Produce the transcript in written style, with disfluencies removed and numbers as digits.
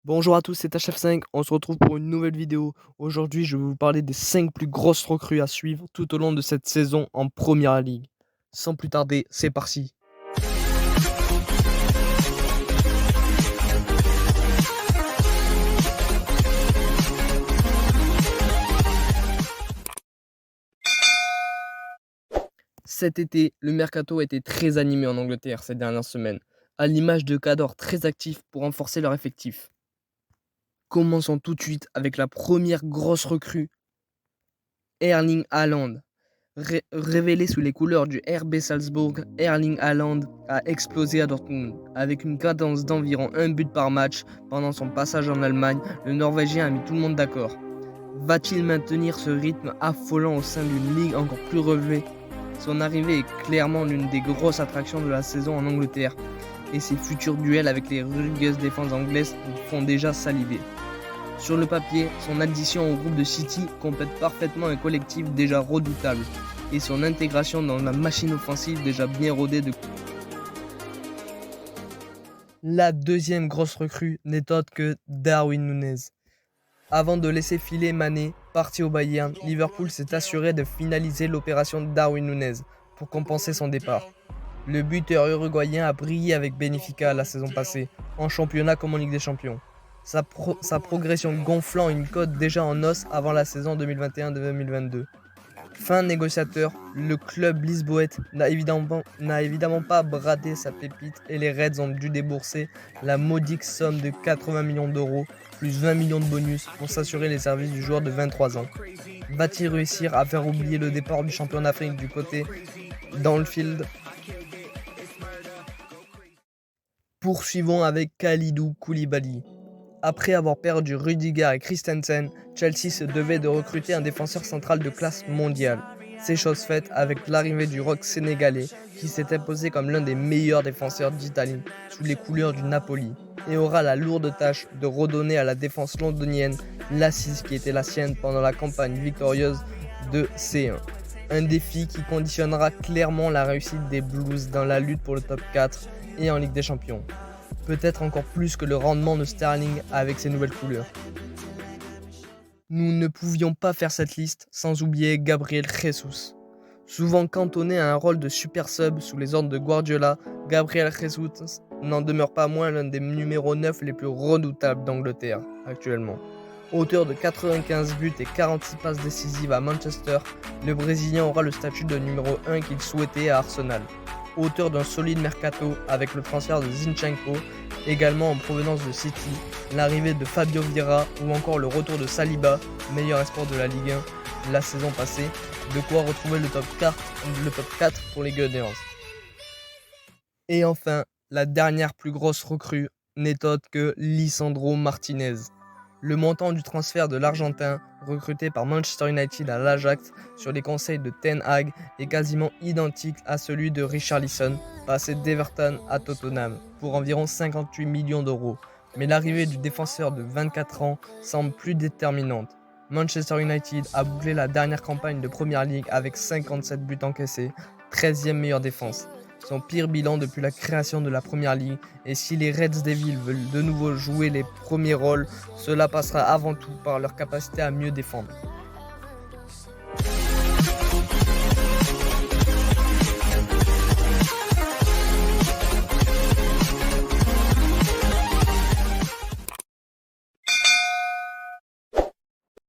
Bonjour à tous, c'est HF5, on se retrouve pour une nouvelle vidéo. Aujourd'hui, je vais vous parler des 5 plus grosses recrues à suivre tout au long de cette saison en Première Ligue. Sans plus tarder, c'est parti. Cet été, le mercato a été très animé en Angleterre ces dernières semaines, à l'image de cadors très actifs pour renforcer leur effectif. Commençons tout de suite avec la première grosse recrue, Erling Haaland. Révélé sous les couleurs du RB Salzbourg, Erling Haaland a explosé à Dortmund. Avec une cadence d'environ un but par match pendant son passage en Allemagne, le Norvégien a mis tout le monde d'accord. Va-t-il maintenir ce rythme affolant au sein d'une ligue encore plus relevée? Son arrivée est clairement l'une des grosses attractions de la saison en Angleterre, et ses futurs duels avec les rugueuses défenses anglaises font déjà saliver. Sur le papier, son addition au groupe de City complète parfaitement un collectif déjà redoutable, et son intégration dans la machine offensive déjà bien rodée de... La deuxième grosse recrue n'est autre que Darwin Núñez. Avant de laisser filer Mané, parti au Bayern, Liverpool s'est assuré de finaliser l'opération Darwin Núñez pour compenser son départ. Le buteur uruguayen a brillé avec Benfica la saison passée, en championnat comme en Ligue des Champions. Sa progression gonflant une cote déjà en os avant la saison 2021-2022. Fin négociateur, le club lisboète n'a évidemment pas bradé sa pépite et les Reds ont dû débourser la modique somme de 80 millions d'euros plus 20 millions de bonus pour s'assurer les services du joueur de 23 ans. Va-t-il réussir à faire oublier le départ du champion d'Afrique du côté d'Anfield? Poursuivons avec Kalidou Koulibaly. Après avoir perdu Rudiger et Christensen, Chelsea se devait de recruter un défenseur central de classe mondiale. C'est chose faite avec l'arrivée du rock sénégalais qui s'est imposé comme l'un des meilleurs défenseurs d'Italie sous les couleurs du Napoli et aura la lourde tâche de redonner à la défense londonienne l'assise qui était la sienne pendant la campagne victorieuse de C1. Un défi qui conditionnera clairement la réussite des Blues dans la lutte pour le top 4 et en Ligue des Champions. Peut-être encore plus que le rendement de Sterling avec ses nouvelles couleurs. Nous ne pouvions pas faire cette liste sans oublier Gabriel Jesus. Souvent cantonné à un rôle de super sub sous les ordres de Guardiola, Gabriel Jesus n'en demeure pas moins l'un des numéros 9 les plus redoutables d'Angleterre actuellement. Auteur de 95 buts et 46 passes décisives à Manchester, le Brésilien aura le statut de numéro 1 qu'il souhaitait à Arsenal. Auteur d'un solide mercato avec le transfert de Zinchenko, également en provenance de City, l'arrivée de Fabio Vieira ou encore le retour de Saliba, meilleur espoir de la Ligue 1 la saison passée, de quoi retrouver le top 4 pour les Gunners. Et enfin, la dernière plus grosse recrue n'est autre que Lisandro Martinez. Le montant du transfert de l'Argentin, recruté par Manchester United à l'Ajax sur les conseils de Ten Hag, est quasiment identique à celui de Richarlison, passé d'Everton à Tottenham, pour environ 58 millions d'euros. Mais l'arrivée du défenseur de 24 ans semble plus déterminante. Manchester United a bouclé la dernière campagne de Premier League avec 57 buts encaissés, 13e meilleure défense. Son pire bilan depuis la création de la Première Ligue, et si les Reds Devils veulent de nouveau jouer les premiers rôles, cela passera avant tout par leur capacité à mieux défendre.